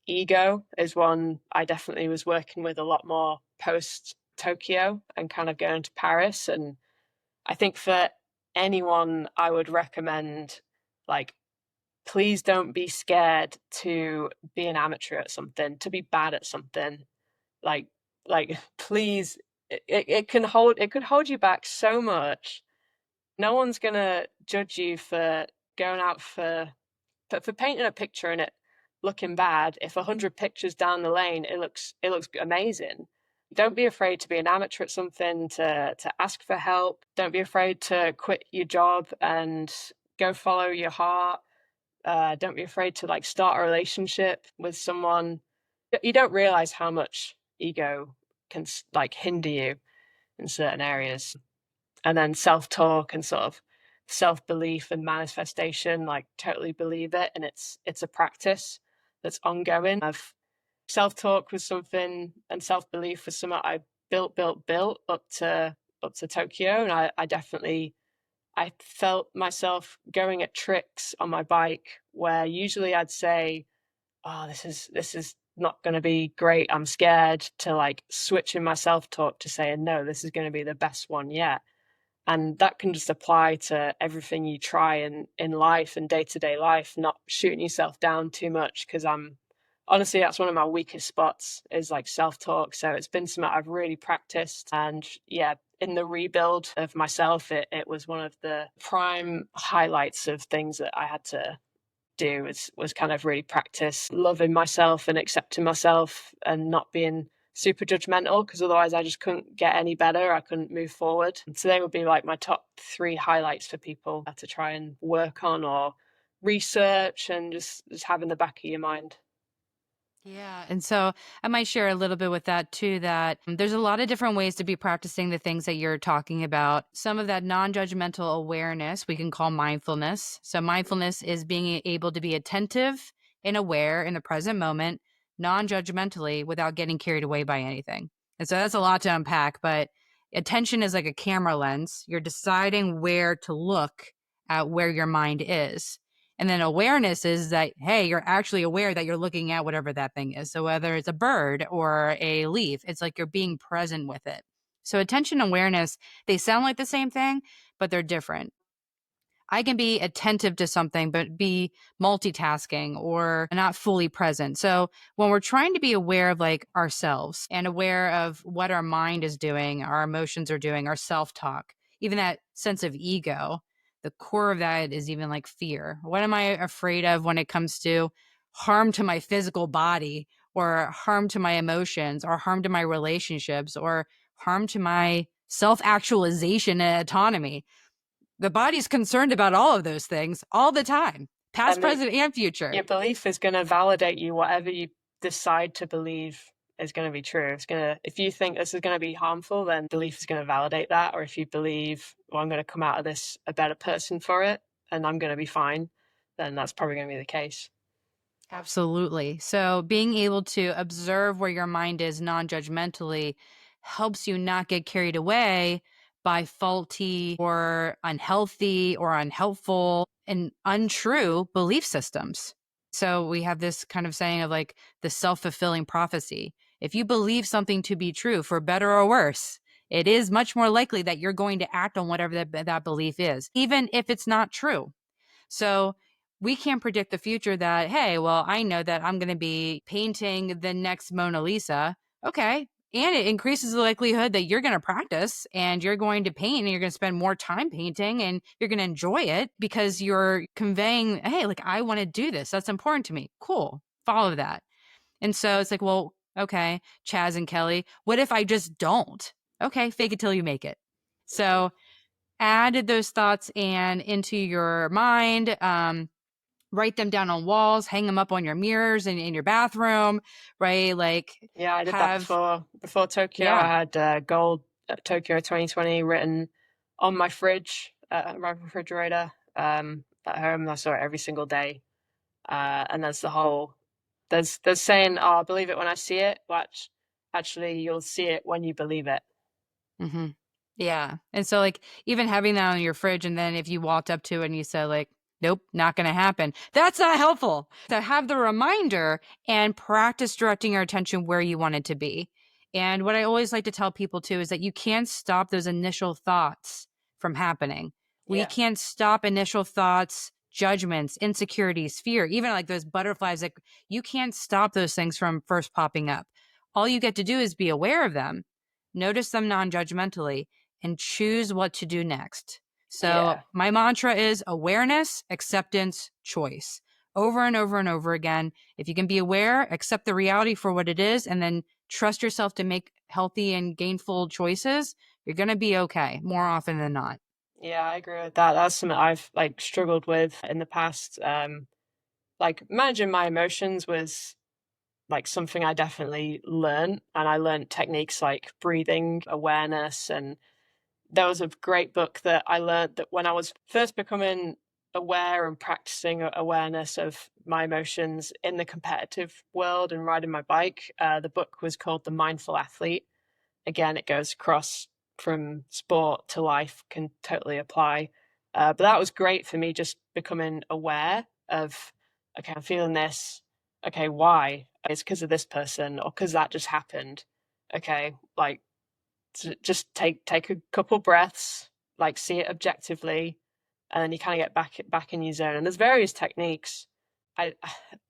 Ego is one I definitely was working with a lot more post Tokyo and kind of going to Paris. And I think for anyone, I would recommend, like, please don't be scared to be an amateur at something, to be bad at something. Like, please, it could hold you back so much. No one's gonna judge you for going out for painting a picture and it looking bad. If 100 pictures down the lane, it looks amazing. Don't be afraid to be an amateur at something, to ask for help. Don't be afraid to quit your job and go follow your heart. Don't be afraid to like start a relationship with someone. You don't realize how much ego can like hinder you in certain areas. And then self-talk and sort of self-belief and manifestation, like totally believe it. And it's a practice that's ongoing. Self-talk was something, and self-belief was something I built up to Tokyo. And I definitely, I felt myself going at tricks on my bike where usually I'd say, oh, this is not going to be great, I'm scared, to like switching my self-talk to saying, no, this is going to be the best one yet. And that can just apply to everything you try in life and day-to-day life, not shooting yourself down too much, because honestly, that's one of my weakest spots, is like self-talk. So it's been something I've really practiced. And yeah, in the rebuild of myself, it was one of the prime highlights of things that I had to do, was kind of really practice loving myself and accepting myself and not being super judgmental, because otherwise I just couldn't get any better. I couldn't move forward. So they would be like my top 3 highlights for people to try and work on or research, and just have in the back of your mind. Yeah. And so I might share a little bit with that too, that there's a lot of different ways to be practicing the things that you're talking about. Some of that non-judgmental awareness we can call mindfulness. So mindfulness is being able to be attentive and aware in the present moment, non-judgmentally, without getting carried away by anything. And so that's a lot to unpack, but attention is like a camera lens. You're deciding where to look at where your mind is. And then awareness is that, hey, you're actually aware that you're looking at whatever that thing is. So whether it's a bird or a leaf, it's like you're being present with it. So attention and awareness, they sound like the same thing, but they're different. I can be attentive to something, but be multitasking or not fully present. So when we're trying to be aware of like ourselves and aware of what our mind is doing, our emotions are doing, our self-talk, even that sense of ego, the core of that is even like fear. What am I afraid of when it comes to harm to my physical body, or harm to my emotions, or harm to my relationships, or harm to my self-actualization and autonomy? The body's concerned about all of those things all the time, past, present, and future. Your belief is going to validate you. Whatever you decide to believe is going to be true. If you think this is going to be harmful, then belief is going to validate that. Or if you believe, well, I'm going to come out of this a better person for it and I'm going to be fine, then that's probably going to be the case. Absolutely. So being able to observe where your mind is non-judgmentally helps you not get carried away by faulty or unhealthy or unhelpful and untrue belief systems. So we have this kind of saying of like the self-fulfilling prophecy. If you believe something to be true, for better or worse, it is much more likely that you're going to act on whatever that belief is, even if it's not true. So we can't predict the future that, hey, well, I know that I'm going to be painting the next Mona Lisa. Okay. And it increases the likelihood that you're going to practice and you're going to paint and you're going to spend more time painting and you're going to enjoy it because you're conveying, hey, like, I want to do this. That's important to me. Cool. Follow that. And so it's like, well, okay, Chaz and Kelly, what if I just don't? Okay, fake it till you make it. So add those thoughts and into your mind. Write them down on walls, hang them up on your mirrors and in your bathroom, right? Like, yeah, I did that before Tokyo. Yeah. I had gold Tokyo 2020 written on my fridge, my refrigerator at home. I saw it every single day. And that's the whole There's saying, "Oh, I believe it when I see it," but actually, you'll see it when you believe it. Mm-hmm. Yeah. And so like even having that on your fridge, and then if you walked up to it and you said like, nope, not going to happen. That's not helpful. To have the reminder and practice directing your attention where you want it to be. And what I always like to tell people too is that you can't stop those initial thoughts from happening. We Yeah. can't stop initial thoughts, judgments, insecurities, fear, even like those butterflies. Like you can't stop those things from first popping up. All you get to do is be aware of them, notice them non-judgmentally, and choose what to do next. So Yeah. my mantra is awareness, acceptance, choice. Over and over and over again. If you can be aware, accept the reality for what it is, and then trust yourself to make healthy and gainful choices, you're going to be okay more often than not. Yeah, I agree with that. That's something I've like struggled with in the past. Like managing my emotions was like something I definitely learned, and I learned techniques like breathing awareness. And there was a great book that I learned that when I was first becoming aware and practicing awareness of my emotions in the competitive world and riding my bike. The book was called The Mindful Athlete. Again, it goes across from sport to life, can totally apply. But that was great for me, just becoming aware of, okay, I'm feeling this. Okay, why? It's because of this person or because that just happened. Okay, like just take a couple breaths, like see it objectively, and then you kind of get back in your zone. And there's various techniques. I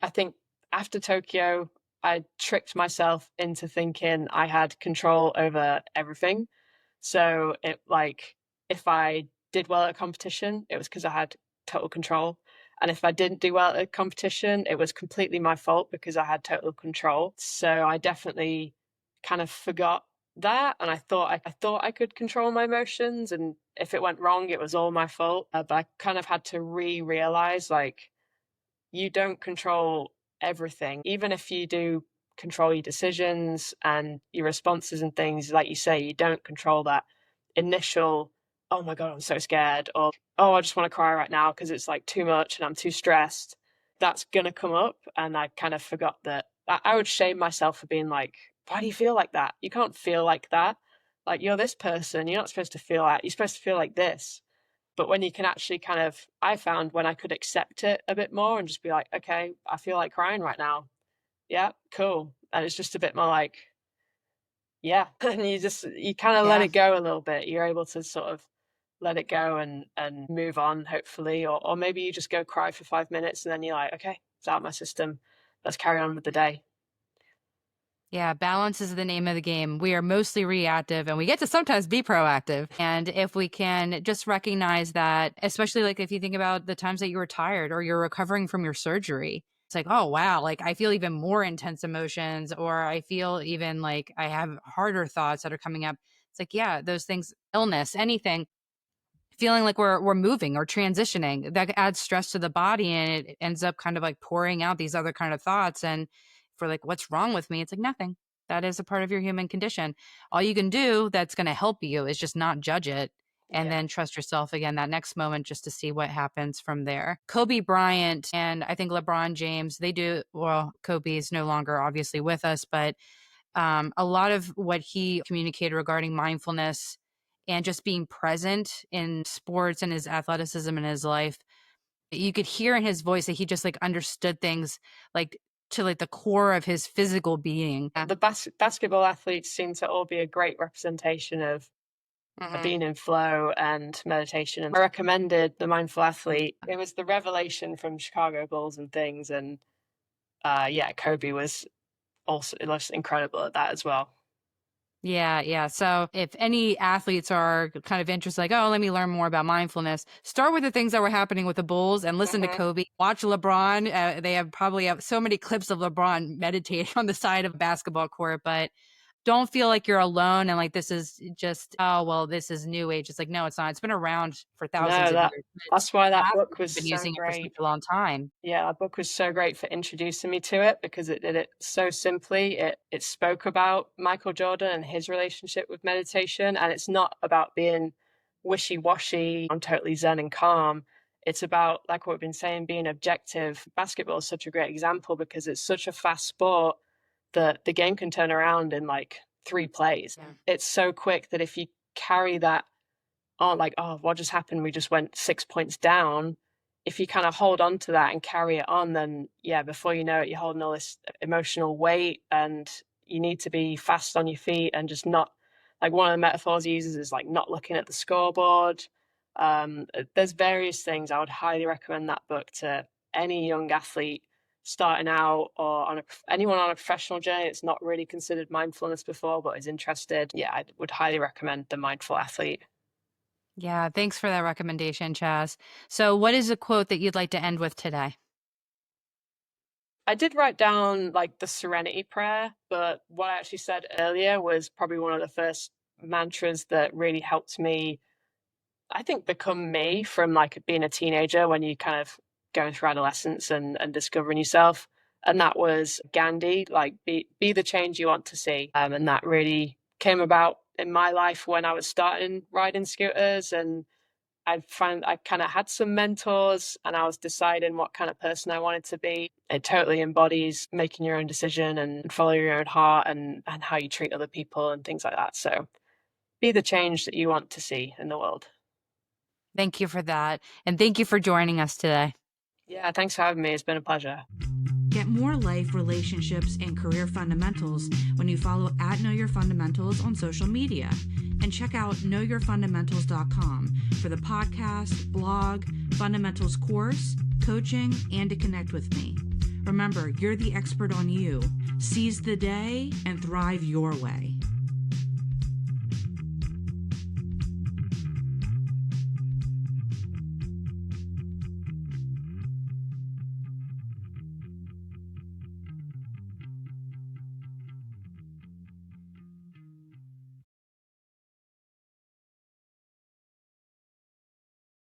I think after Tokyo, I tricked myself into thinking I had control over everything. So it like if I did well at a competition, it was because I had total control. And if I didn't do well at a competition, it was completely my fault because I had total control. So I definitely kind of forgot that, and I thought I could control my emotions, and if it went wrong, it was all my fault. But I kind of had to realize like you don't control everything. Even if you do control your decisions and your responses and things, like you say, you don't control that initial, oh my God, I'm so scared, or oh, I just want to cry right now because it's like too much and I'm too stressed. That's going to come up. And I kind of forgot that I would shame myself for being like, why do you feel like that? You can't feel like that. Like, you're this person. You're not supposed to feel that. You're supposed to feel like this. But when you can actually kind of, I found when I could accept it a bit more and just be like, okay, I feel like crying right now. Yeah, cool. And it's just a bit more like, yeah. And you kind of let Yeah. it go a little bit. You're able to sort of let it go and move on, hopefully. Or maybe you just go cry for 5 minutes and then you're like, okay, it's out of my system. Let's carry on with the day. Yeah, balance is the name of the game. We are mostly reactive and we get to sometimes be proactive. And if we can just recognize that, especially like if you think about the times that you were tired or you're recovering from your surgery, it's like, oh, wow, like I feel even more intense emotions, or I feel even like I have harder thoughts that are coming up. It's like, yeah, those things, illness, anything, feeling like we're moving or transitioning, that adds stress to the body, and it ends up kind of like pouring out these other kind of thoughts. And for like, what's wrong with me, it's like nothing. That is a part of your human condition. All you can do that's going to help you is just not judge it, and Yeah. then trust yourself again that next moment, just to see what happens from there. Kobe Bryant and I think LeBron James, they do well. Kobe is no longer obviously with us, but a lot of what he communicated regarding mindfulness and just being present in sports and his athleticism in his life, you could hear in his voice that he just like understood things like to like the core of his physical being. The basketball athletes seem to all be a great representation of Mhm. being in flow and meditation. And I recommended The Mindful Athlete. It was the revelation from Chicago Bulls and things. And yeah, Kobe was also just incredible at that as well. Yeah, yeah. So if any athletes are kind of interested, like, oh, let me learn more about mindfulness, start with the things that were happening with the Bulls and listen to Mm-hmm. Kobe. Watch LeBron. They have probably have so many clips of LeBron meditating on the side of a basketball court, but don't feel like you're alone and like this is just, oh, well, this is new age. It's like, no, it's not. It's been around for thousands No, of years. But that's why that book athletes was have been so using it for such great. a long time. Yeah, that book was so great for introducing me to it because it did it so simply. It spoke about Michael Jordan and his relationship with meditation, and it's not about being wishy-washy. I'm totally zen and calm. It's about, like what we've been saying, being objective. Basketball is such a great example because it's such a fast sport that the game can turn around in like 3 plays. Yeah. It's so quick that if you carry that on, like, oh, what just happened? We just went 6 points down. If you kind of hold on to that and carry it on, then yeah, before you know it, you're holding all this emotional weight, and you need to be fast on your feet and just not, like, one of the metaphors he uses is like not looking at the scoreboard. There's various things. I would highly recommend that book to any young athlete starting out, or anyone on a professional journey that's not really considered mindfulness before but is interested. Yeah, I would highly recommend The Mindful Athlete. Yeah, thanks for that recommendation, Chaz. So what is a quote that you'd like to end with today? I did write down like the Serenity Prayer, but what I actually said earlier was probably one of the first mantras that really helped me, I think, become me from like being a teenager, when you kind of going through adolescence and discovering yourself. And that was Gandhi, like be the change you want to see. And that really came about in my life when I was starting riding scooters, and I kind of had some mentors, and I was deciding what kind of person I wanted to be. It totally embodies making your own decision and following your own heart, and how you treat other people and things like that. So be the change that you want to see in the world. Thank you for that. And thank you for joining us today. Yeah, thanks for having me. It's been a pleasure. Get more life, relationships, and career fundamentals when you follow @Know Your Fundamentals on social media. And check out knowyourfundamentals.com for the podcast, blog, fundamentals course, coaching, and to connect with me. Remember, you're the expert on you. Seize the day and thrive your way.